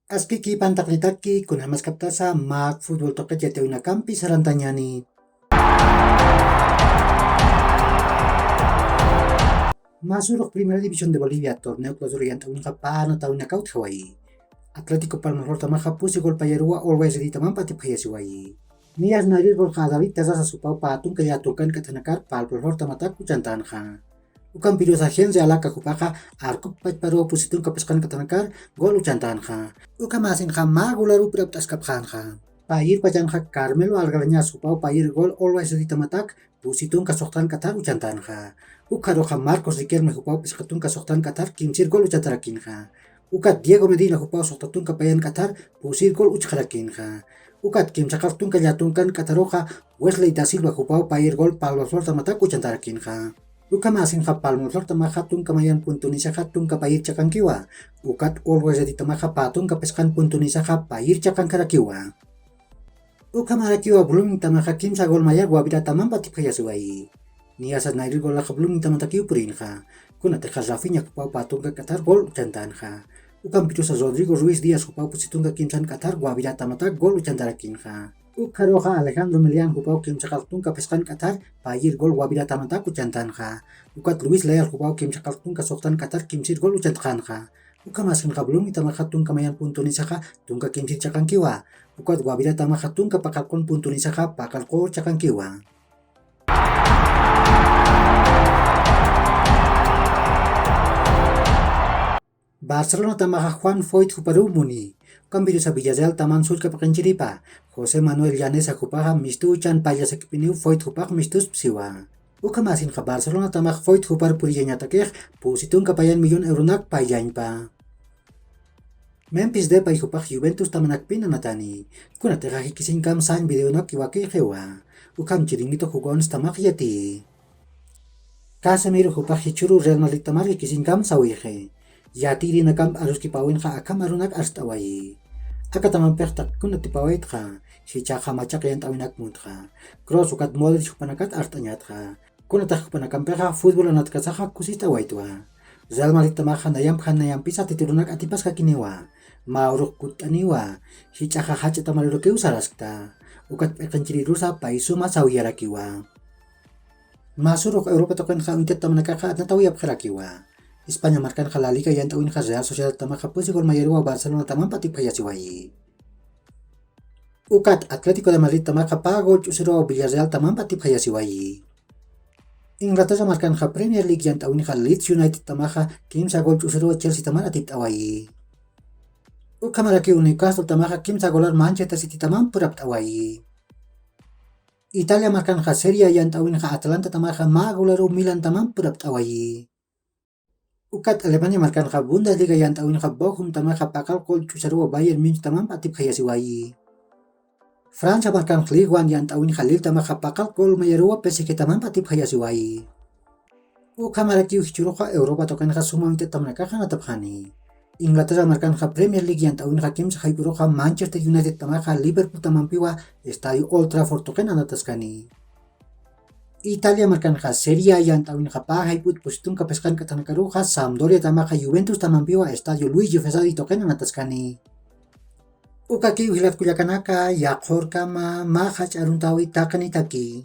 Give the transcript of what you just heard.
Askiki pantak nitaki kun hamas kaptasa mak futbol toke jatewina kampi sarantanyani. Masuk Primera División de Bolivia, torneo clausura yang tahun kapana tahun knockout Hawaii. Atlético Palmaflor tamaha pusi gol payarua always di tamam pati payasiwai. Nias nadir gol kadawit tasa supau patung kejatukan ketanakar Palmaflor tamatak kucantan ha. Ukam video sahian jala kakupaka arkup paru pusitun kapeskan ketanakar gol ucantan ha. Ukam asin ha magularu prap tas kapkan ha. Payir pajan ha Carmelo algaranya supau payir gol always di tamatak pusitun kasoktan katar ucantan ha. Ukado ha Marcos Riquelme hupau piskatun kasoktan katar kimsir gol ucantarakin ha. Ukat Diego Medina hupau soktatun kapayan katar pusir gol ucakarakin ha. Ukat kim sakartun kajatungkan kataroka Wesley da Silva hupau payir gol Palmaflor tamatak ucantarakin ha. Uka masin ka Palmaflor tamahatun kamayan puntunisa hatun kapayir cakang kiwa. Ukat always di tamaha patun kapeskan puntunisa ka payir cakang karakiwa. Uka marakiwa belum tamaha kim sa gol maya gua bida tamam pati payasuai. Niasat nairil gol laka belum tamatakiu purin ha. Kuna tekas Rafinha kupau patung ke Qatar gol ucantan ha. Ukam pitu sa Rodrigo Ruiz Diaz kupau pusitung ke kimsan Qatar gua bida tamata gol ucantarakin ha. Ukaroha Alejandro Melian kupau kim sakaltung ke peskan Qatar payir gol gua bida tamata ucantan ha. Ukat Luis Leal kupau kim sakaltung ke soktan Qatar kimsir gol ucantan ha. Uka maskin ka belum itamahatung kamayan puntuni saka tungka kimsir cakang kiwa. Ukat gua bida tamahatung ke pakalkon puntuni saka pakalko cakang kiwa. Barcelona tamaha Juan Foyt huparu muni. Kambiru sa Villarreal taman sul ke pakanchiripa. Jose Manuel Llanes akupaha mistu chan paya sakipiniu Foyt hupak mistus psiwa. Uka masin ka Barcelona tamah Foyt hupar puriyanya takeh pusitun kapayan milyon euronak payain pa. Memphis Depay hupak Juventus tamanak pinanatani. Kuna teka hikisin kam san video nak kiwaki hewa. Ukam chiringito hugons tamak yati. Casemiro hupak hichuru Real Madrid tamar hikisin kam sawihe. Yati nakam arus kipawin ka akam arunak arstawai. Akataman pertak kun natipawait ka. Si chaka macak yan tawinak mutka. Cross ukat model panakat artanyat ka. Kun atak panakam perka futbol anat kasaka kusita waitwa. Real Madrid tamaka nayam pisa titirunak atipas kakiniwa. Mauruk kutaniwa. Si chaka hacha tamalurukeu saraskta. Ukat pekanciri rusa paisuma sawiyarakiwa. Masuruk Europa token ka untet tamanakaka at natawiyap karakiwa. Espanya markan ka La Liga yan tawin ka Real Sociedad tama ka pusi gol mayarua Barcelona tamang pati payasiwai. Ukat Atletico de Madrid tama ka pagol chusiro Villarreal tamang pati payasiwai. Inglaterra markan ka Premier League yan tawin ka Leeds United tama ka kim sa gol chusiro Chelsea tamang atip awai. Uka maraki Newcastle tama ka kim sa golar Manchester City tamang purap awai. Italia markan ka Serie A yan tawin ka Atalanta tama ka magularo Milan tamang purap awai. Ukat Alemania markan ka Bundesliga yan tawin ka Bochum tama ka pakal kol chusaro Bayern Munich tamang patip kayasiwai. Fransa markan ka Ligue 1 yan tawin ka Lille tama ka pakal kol mayarua PSG tamang patip kayasiwai. Uka maraki hichuro ka Europa token ka sumang tamang nakakanatabhani. Inglaterra markan ka Premier League yan tawin ka kim sa haipuro ka Manchester United tama ka Liverpool tamang piwa Estadio Old Trafford token anataskani. Italia markan ka Serie A yan tawin ka pahay put pusitong kapeskan katanakaru ka Sampdoria tama ka Juventus tamampiwa Estadio Luigi Fesadi token anataskani. Uka kiu hilat kulyakanaka yakor kama mahach aruntawi takanitaki.